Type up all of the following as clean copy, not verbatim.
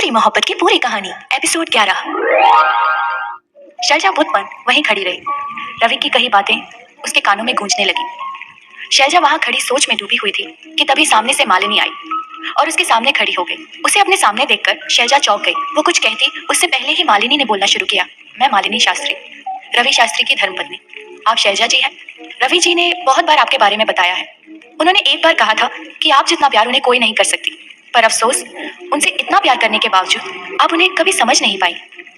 पूरी मोहब्बत की पूरी कहानी एपिसोड 11। शैलजा बुतपन वहीं खड़ी रही। रवि की कही बातें उसके कानों में गूंजने लगी। शैलजा वहां खड़ी सोच में डूबी हुई थी कि तभी सामने से मालिनी आई और उसके सामने खड़ी हो गई। उसे अपने सामने देखकर शैलजा चौंक गई। वो कुछ कहती उससे पहले ही मालिनी ने बोलना शुरू किया। मैं मालिनी शास्त्री, रवि शास्त्री की धर्मपत्नी। आप शैलजा जी हैं? रवि जी ने बहुत बार आपके बारे में बताया है। उन्होंने एक बार कहा था कि आप जितना प्यार उन्हें कोई नहीं कर सकती, पर अफसोस उनसे इतना प्यार करने के बावजूद आप उन्हें कभी समझ नहीं पाई।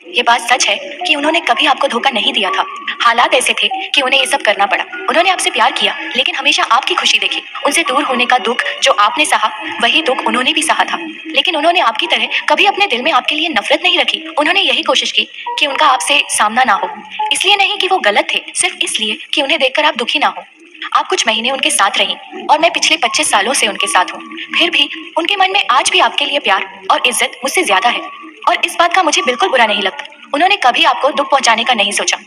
ये बात सच है कि उन्होंने कभी आपको धोखा नहीं दिया था। हालात ऐसे थे कि उन्हें ये सब करना पड़ा। उन्होंने आपसे प्यार किया लेकिन हमेशा आपकी खुशी देखी। उनसे दूर होने का दुख जो आपने सहा, वही दुख उन्होंने भी सहा था। लेकिन उन्होंने आपकी तरह कभी अपने दिल में आपके लिए नफरत नहीं रखी। उन्होंने यही कोशिश की कि उनका आपसे सामना ना हो। इसलिए नहीं कि वो गलत थे, सिर्फ इसलिए कि उन्हें देखकर आप दुखी ना हो। आप कुछ महीने उनके साथ रहीं और मैं पिछले 25 सालों से उनके साथ हूँ। फिर भी उनके मन में आज भी आपके लिए प्यार और इज्जत मुझसे ज्यादा है और इस बात का मुझे बिल्कुल बुरा नहीं लगता। उन्होंने कभी आपको दुख पहुंचाने का नहीं सोचा।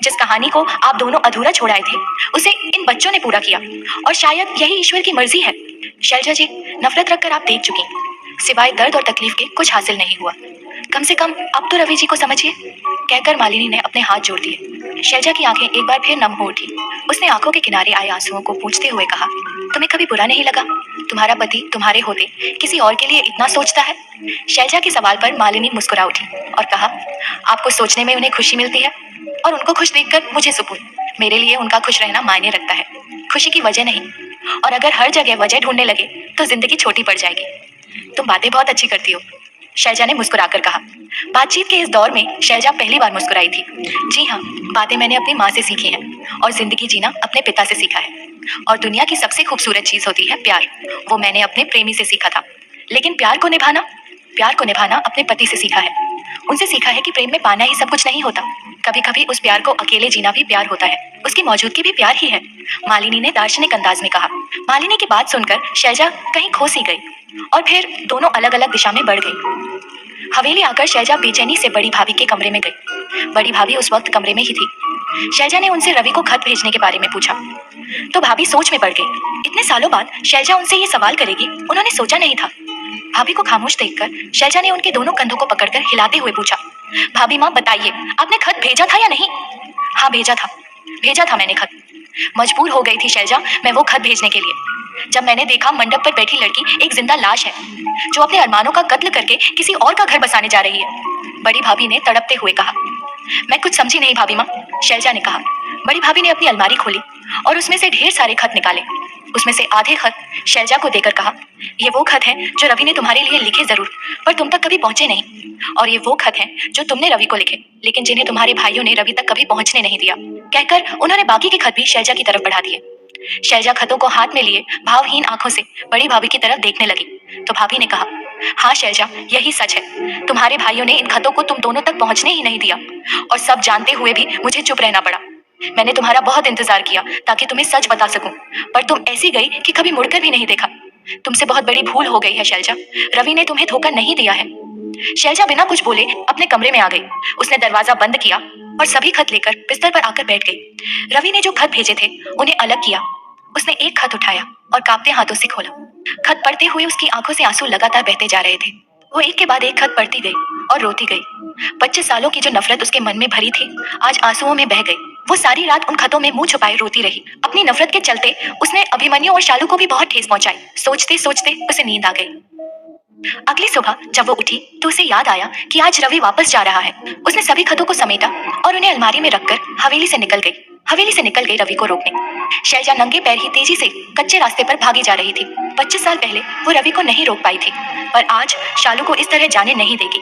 जिस कहानी को आप दोनों अधूरा छोड़ आए थे, उसे इन बच्चों ने पूरा किया और शायद यही ईश्वर की मर्जी है। शैलजा जी, नफरत रखकर आप देख चुकी। सिवाय दर्द और तकलीफ के कुछ हासिल नहीं हुआ। कम से कम अब तो रवि जी को समझिए, कहकर मालिनी ने अपने हाथ जोड़ दिए। शैलजा की आंखें एक बार फिर नम हो उठी। उसने आंखों के किनारे आए आंसुओं को पोंछते हुए कहा, तुम्हें कभी बुरा नहीं लगा? तुम्हारा पति तुम्हारे होते किसी और के लिए इतना सोचता है? शैलजा के सवाल पर मालिनी मुस्कुरा उठी और कहा, आपको सोचने में उन्हें खुशी मिलती है और उनको खुश देखकर मुझे सुकून। मेरे लिए उनका खुश रहना मायने रखता है, खुशी की वजह नहीं। और अगर हर जगह वजह ढूंढने लगे तो जिंदगी छोटी पड़ जाएगी। तुम बातें बहुत अच्छी करती हो, शैलजा ने मुस्कुराकर कहा। बातचीत के इस दौर में शैलजा पहली बार मुस्कुराई थी। जी हाँ, बातें मैंने अपनी माँ से सीखी हैं और जिंदगी जीना अपने पिता से सीखा है। और दुनिया की सबसे खूबसूरत चीज होती है प्यार। वो मैंने अपने प्रेमी से सीखा था। लेकिन प्यार को निभाना अपने पति से सीखा है। उनसे सीखा है कि प्रेम में पाना ही सब कुछ नहीं होता। कभी कभी उस प्यार को अकेले जीना भी प्यार होता है। उसकी मौजूदगी भी प्यार ही है, मालिनी ने दार्शनिक अंदाज में कहा। मालिनी की बात सुनकर शैलजा कहीं खो सी गई और फिर दोनों अलग अलग दिशा में बढ़ गई। हवेली आकर शैलजा बेचैनी से बड़ी भाभी के कमरे में गई। बड़ी भाभी उस वक्त कमरे में ही थी। शैलजा ने उनसे रवि को खत भेजने के बारे में पूछा तो भाभी सोच में पड़ गई। इतने सालों बाद शैलजा उनसे ये सवाल करेगी, उन्होंने सोचा नहीं था। भाभी को खामोश देखकर शैलजा ने उनके दोनों कंधों को पकड़कर हिलाते हुए पूछा, भाभी माँ बताइए, आपने खत भेजा था या नहीं? हाँ भेजा था मैंने खत। मजबूर हो गई थी शैलजा मैं वो खत भेजने के लिए, जब मैंने देखा मंडप पर बैठी लड़की एक जिंदा लाश है जो अपने अरमानों का कत्ल करके किसी और का घर बसाने जा रही है। बड़ी भाभी ने तड़पते हुए कहा। मैं कुछ समझी नहीं भाभी माँ, शैलजा ने कहा। बड़ी भाभी ने अपनी अलमारी खोली और उसमें से ढेर सारे खत निकाले। उसमें से आधे खत शैलजा को देकर कहा, ये वो खत हैं जो रवि ने तुम्हारे लिए लिखे जरूर, पर तुम तक कभी पहुंचे नहीं। और ये वो खत हैं जो तुमने रवि को लिखे, लेकिन जिन्हें तुम्हारे भाइयों ने रवि तक कभी पहुंचने नहीं दिया। कहकर उन्होंने बाकी के खत भी शैलजा की तरफ बढ़ा दिए। शैलजा खतों को हाथ में लिए भावहीन आंखों से बड़ी भाभी की तरफ देखने लगी तो भाभी ने कहा, हाँ शैलजा, यही सच है। तुम्हारे भाइयों ने इन खतों को तुम दोनों तक पहुंचने ही नहीं दिया और सब जानते हुए भी मुझे चुप रहना पड़ा। मैंने तुम्हारा बहुत इंतजार किया ताकि तुम्हें सच बता सकूं, पर तुम ऐसी गई कि कभी मुड़कर भी नहीं देखा। तुमसे बहुत बड़ी भूल हो गई है शैलजा, रवि ने तुम्हें धोखा नहीं दिया है। शैलजा बिना कुछ बोले अपने कमरे में आ गई। उसने दरवाजा बंद किया और सभी खत लेकर बिस्तर पर आकर बैठ गई। रवि ने जो खत भेजे थे उन्हें अलग किया। उसने एक खत उठाया और कांपते हाथों से खोला। खत पढ़ते हुए उसकी आंखों से आंसू लगातार बहते जा रहे थे। वो एक के बाद एक खत पढ़ती गई और रोती गई। 25 सालों की जो नफरत उसके मन में भरी थी आज आंसुओं में बह गई। वो सारी रात उन खतों में मुंह छुपाए रोती रही। अपनी नफरत के चलते उसने अभिमन्यु और शालू को भी बहुत ठेस पहुंचाई। सोचते सोचते उसे नींद आ गई। अगली सुबह जब वो उठी तो उसे याद आया कि आज रवि वापस जा रहा है। उसने सभी खतों को समेटा और उन्हें अलमारी में रखकर हवेली से निकल गई रवि को रोकने। शैलजा नंगे पैर ही तेजी से कच्चे रास्ते पर भागी जा रही थी। 25 साल पहले वो रवि को नहीं रोक पाई थी, पर आज शालू को इस तरह जाने नहीं देगी।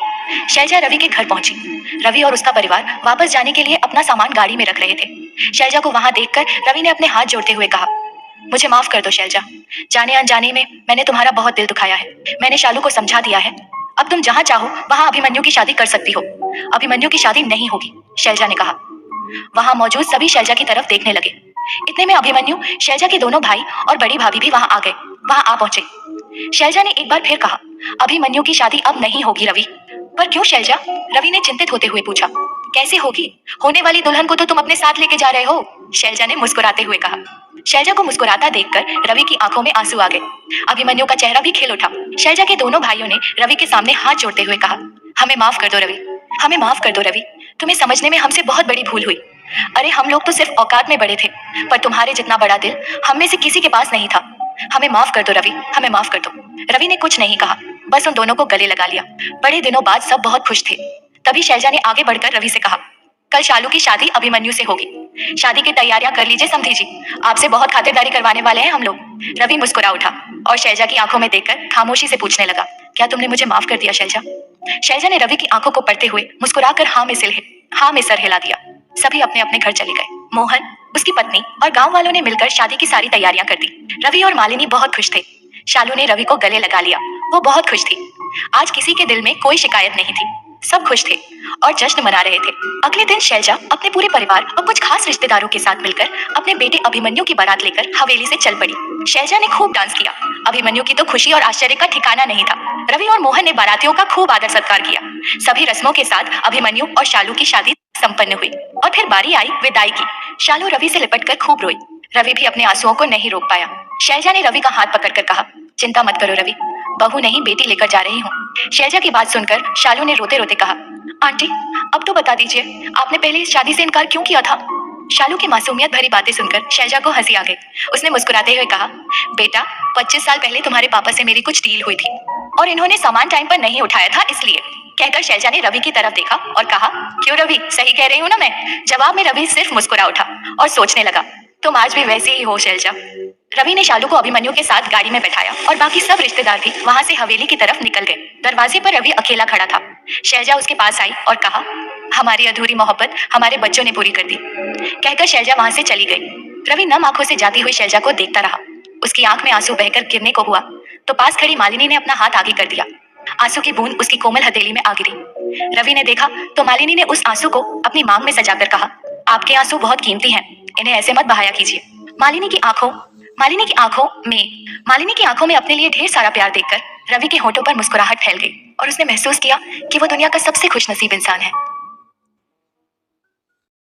शैलजा रवि के घर पहुंची। रवि और उसका परिवार वापस जाने के लिए अपना सामान गाड़ी में रख रहे थे। शैलजा को वहां देखकर रवि ने अपने हाथ जोड़ते हुए कहा, मुझे माफ कर दो शैलजा, जाने अनजाने में मैंने तुम्हारा बहुत दिल दुखाया है। मैंने शालू को समझा दिया है, अब तुम जहाँ चाहो वहां अभिमन्यु की शादी कर सकती हो। अभिमन्यु की शादी नहीं होगी, शैलजा ने कहा। वहां मौजूद सभी शैलजा की तरफ देखने लगे। इतने में अभिमन्यु, शैलजा के दोनों भाई और बड़ी भाभी भी वहां आ पहुंचे। शैलजा ने एक बार फिर कहा, अभिमन्यु की शादी अब नहीं होगी रवि। पर क्यों शैलजा? रवि ने चिंतित होते हुए पूछा। कैसे होगी? होने वाली दुल्हन को तो तुम अपने साथ लेके जा रहे हो। शैलजा ने मुस्कुराते हुए कहा। शैलजा को मुस्कुराता देखकर रवि की आंखों में आंसू आ गए। अभिमन्यु का चेहरा भी खिल उठा। शैलजा के दोनों भाइयों ने रवि के सामने हाथ जोड़ते हुए कहा, हमें माफ कर दो रवि, हमें माफ कर दो रवि, तुम्हें समझने में हमसे बहुत बड़ी भूल हुई। अरे हम लोग तो सिर्फ औकात में बड़े थे, पर तुम्हारे जितना बड़ा दिल हम में से किसी के पास नहीं था। हमें माफ कर दो रवि, हमें माफ कर दो। रवि ने कुछ नहीं कहा, बस उन दोनों को गले लगा लिया। बड़े दिनों बाद सब बहुत खुश थे। तभी शैलजा ने आगे बढ़कर रवि से कहा, कल शालू की शादी अभिमन्यु से होगी। शादी की तैयारियां कर लीजिए समधी जी, आपसे बहुत खातिरदारी करवाने वाले हैं हम लोग। रवि मुस्कुरा उठा और शैलजा की आंखों में देखकर खामोशी से पूछने लगा, क्या तुमने मुझे माफ कर दिया शैलजा? शैलजा ने रवि की आंखों को पढ़ते हुए मुस्कुराकर हाँ में सर हिला दिया। सभी अपने अपने घर चले गए। मोहन, उसकी पत्नी और गांव वालों ने मिलकर शादी की सारी तैयारियां कर दी। रवि और मालिनी बहुत खुश थे। शालू ने रवि को गले लगा लिया, वो बहुत खुश थी। आज किसी के दिल में कोई शिकायत नहीं थी, सब खुश थे और जश्न मना रहे थे। अगले दिन शैलजा अपने पूरे परिवार और कुछ खास रिश्तेदारों के साथ मिलकर अपने बेटे अभिमन्यु की बारात लेकर हवेली से चल पड़ी। शैलजा ने खूब डांस किया। अभिमन्यु की तो खुशी और आश्चर्य का ठिकाना नहीं था। रवि और मोहन ने बारातियों का खूब आदर सत्कार किया। सभी रस्मों के साथ अभिमन्यु और शालू की शादी संपन्न हुई और फिर बारी आई विदाई की। शालू रवि से लिपटकर खूब रोई। रवि भी अपने आंसुओं को नहीं रोक पाया। शैलजा ने रवि का हाथ पकड़कर कहा, चिंता मत करो रवि, बहू नहीं बेटी लेकर जा रही हूँ। शैलजा की बात सुनकर शालू ने रोते रोते कहा, आंटी अब तो बता दीजिए, आपने पहले इस शादी से इनकार क्यों किया था? शालू की मासूमियत भरी बातें सुनकर शैलजा को हंसी आ गई। उसने मुस्कुराते हुए कहा, बेटा 25 साल पहले तुम्हारे पापा से मेरी कुछ डील हुई थी और इन्होंने सामान टाइम पर नहीं उठाया था, इसलिए। कहकर शैलजा ने रवि की तरफ देखा और कहा, क्यों रवि, सही कह रही हूँ ना मैं? जवाब में रवि सिर्फ मुस्कुरा उठा और सोचने लगा, तुम आज भी वैसे ही हो शैलजा। रवि ने शालू को अभिमन्यु के साथ गाड़ी में बैठाया और बाकी सब रिश्तेदार भी वहां से हवेली की तरफ निकल गए। दरवाजे पर रवि अकेला खड़ा था। शैलजा उसके पास आई और कहा, हमारी अधूरी मोहब्बत हमारे बच्चों ने पूरी कर दी। कहकर शैलजा वहां से चली गई। रवि नम आंखों से जाती हुई शैलजा को देखता रहा। उसकी आंख में आंसू बहकर गिरने को हुआ तो पास खड़ी मालिनी ने अपना हाथ आगे कर दिया। आंसू की बूंद उसकी कोमल हथेली में आ गिरी। रवि ने देखा तो मालिनी ने उस आंसू को अपनी मांग में सजाकर कहा, आपके आंसू बहुत कीमती हैं, इन्हें ऐसे मत बहाया कीजिए। मालिनी की आंखों में अपने लिए ढेर सारा प्यार देखकर रवि के होठों पर मुस्कुराहट फैल गई और उसने महसूस किया कि वो दुनिया का सबसे खुशनसीब इंसान है।